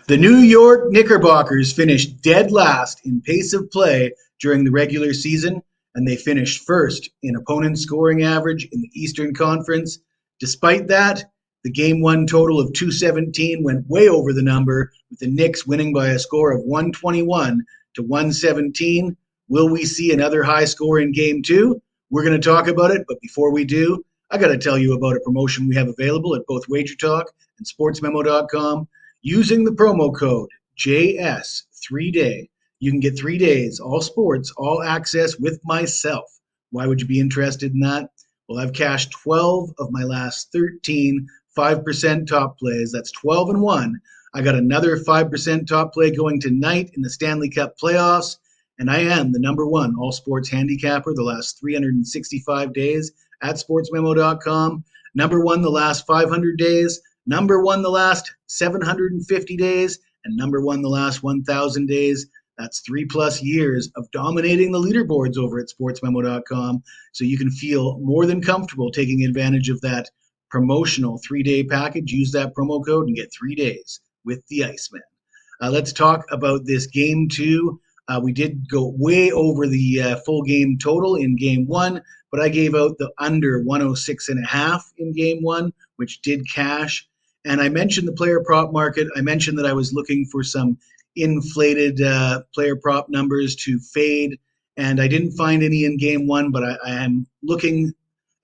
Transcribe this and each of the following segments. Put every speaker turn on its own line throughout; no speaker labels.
The New York Knickerbockers finished dead last in pace of play during the regular season, and they finished first in opponent scoring average in the Eastern Conference. Despite that, the game one total of 217 went way over the number, with the Knicks winning by a score of 121 to 117. Will we see another high score in game two? We're going to talk about it, but before we do, I got to tell you about a promotion we have available at both Wager Talk and SportsMemo.com. Using the promo code JS3Day, you can get 3 days, all sports, all access with myself. Why would you be interested in that? Well, I've cashed 12 of my last 13 5% top plays. That's 12 and 1. I got another 5% top play going tonight in the Stanley Cup playoffs, and I am the number one all sports handicapper the last 365 days at sportsmemo.com. Number one the last 500 days. Number one the last 750 days, and number one the last 1,000 days. That's 3+ years of dominating the leaderboards over at sportsmemo.com. So you can feel more than comfortable taking advantage of that promotional 3-day package. Use that promo code and get 3 days with the Iceman. Let's talk about this game two. We did go way over the full game total in game one, but I gave out the under 106.5 in game one, which did cash. And I mentioned the player prop market. I mentioned that I was looking for some inflated player prop numbers to fade, and I didn't find any in game one, but I am looking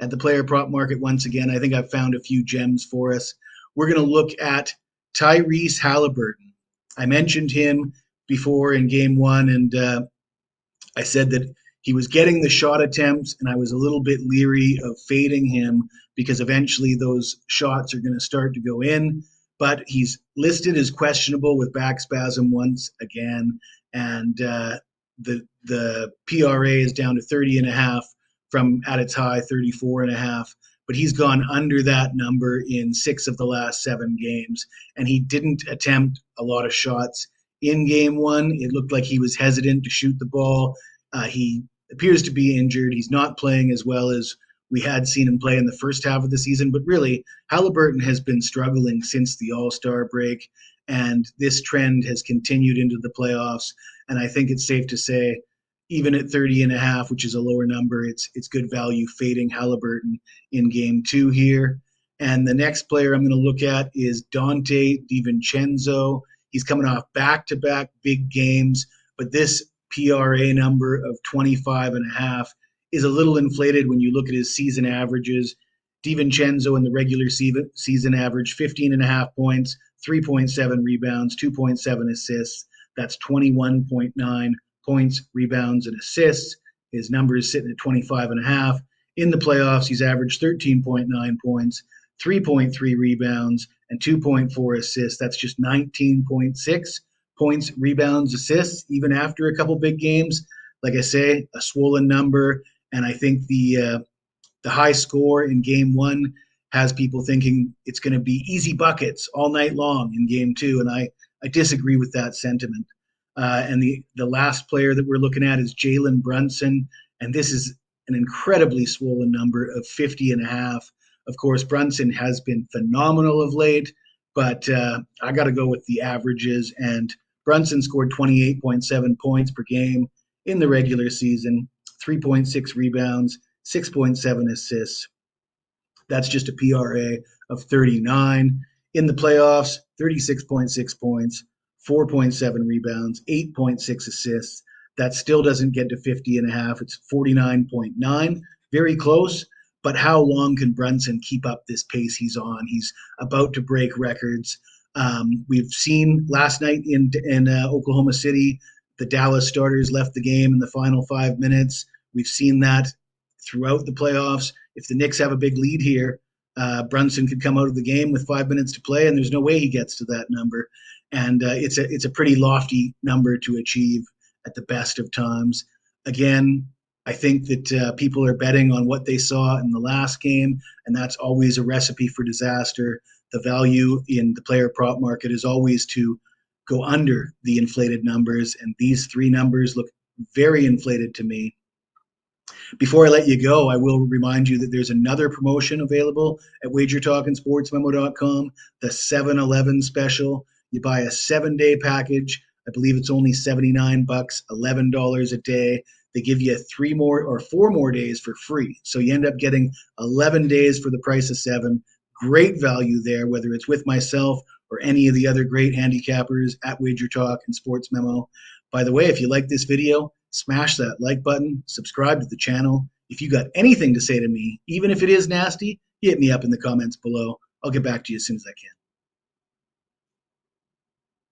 at the player prop market once again. I think I've found a few gems for us. We're going to look at Tyrese Halliburton. I mentioned him before in game one, and I said that he was getting the shot attempts, and I was a little bit leery of fading him because eventually those shots are going to start to go in. But he's listed as questionable with back spasm once again, and the PRA is down to 30.5 from at its high 34.5. But he's gone under that number in 6 of the last 7 games, and he didn't attempt a lot of shots in game one. It looked like he was hesitant to shoot the ball. He appears to be injured. He's not playing as well as we had seen him play in the first half of the season. But really, Halliburton has been struggling since the All-Star break, and this trend has continued into the playoffs. And I think it's safe to say, even at 30.5, which is a lower number, it's good value fading Halliburton in game two here. And the next player I'm going to look at is Dante DiVincenzo. He's coming off back-to-back big games, but this PRA number of 25.5 is a little inflated when you look at his season averages. DiVincenzo in the regular season averaged 15.5 points, 3.7 rebounds, 2.7 assists. That's 21.9 points, rebounds, and assists. His number is sitting at 25.5. In the playoffs, he's averaged 13.9 points, 3.3 rebounds, and 2.4 assists. That's just 19.6 points, rebounds, assists, even after a couple big games. Like I say, a swollen number. And I think the high score in game one has people thinking it's going to be easy buckets all night long in game two. And I disagree with that sentiment. And the last player that we're looking at is Jalen Brunson. And this is an incredibly swollen number of 50.5. Of course, Brunson has been phenomenal of late, but I got to go with the averages. And Brunson scored 28.7 points per game in the regular season, 3.6 rebounds, 6.7 assists. That's just a PRA of 39. In the playoffs, 36.6 points, 4.7 rebounds, 8.6 assists. That still doesn't get to 50.5. It's 49.9. Very close. But how long can Brunson keep up this pace he's on? He's about to break records. We've seen last night in Oklahoma City, the Dallas starters left the game in the final 5 minutes. We've seen that throughout the playoffs. If the Knicks have a big lead here, Brunson could come out of the game with 5 minutes to play, and there's no way he gets to that number. And it's a pretty lofty number to achieve at the best of times. Again, I think that people are betting on what they saw in the last game, and that's always a recipe for disaster. The value in the player prop market is always to go under the inflated numbers, and these 3 numbers look very inflated to me. Before I let you go, I will remind you that there's another promotion available at WagerTalk and SportsMemo.com, the 7-Eleven special. You buy a 7-day package. I believe it's only 79 bucks, $11 a day. They give you 4 more days for free. So you end up getting 11 days for the price of 7. Great value there, whether it's with myself or any of the other great handicappers at Wager Talk and Sports Memo. By the way, if you like this video, smash that like button, subscribe to the channel. If you got anything to say to me, even if it is nasty, hit me up in the comments below. I'll get back to you as soon as I can.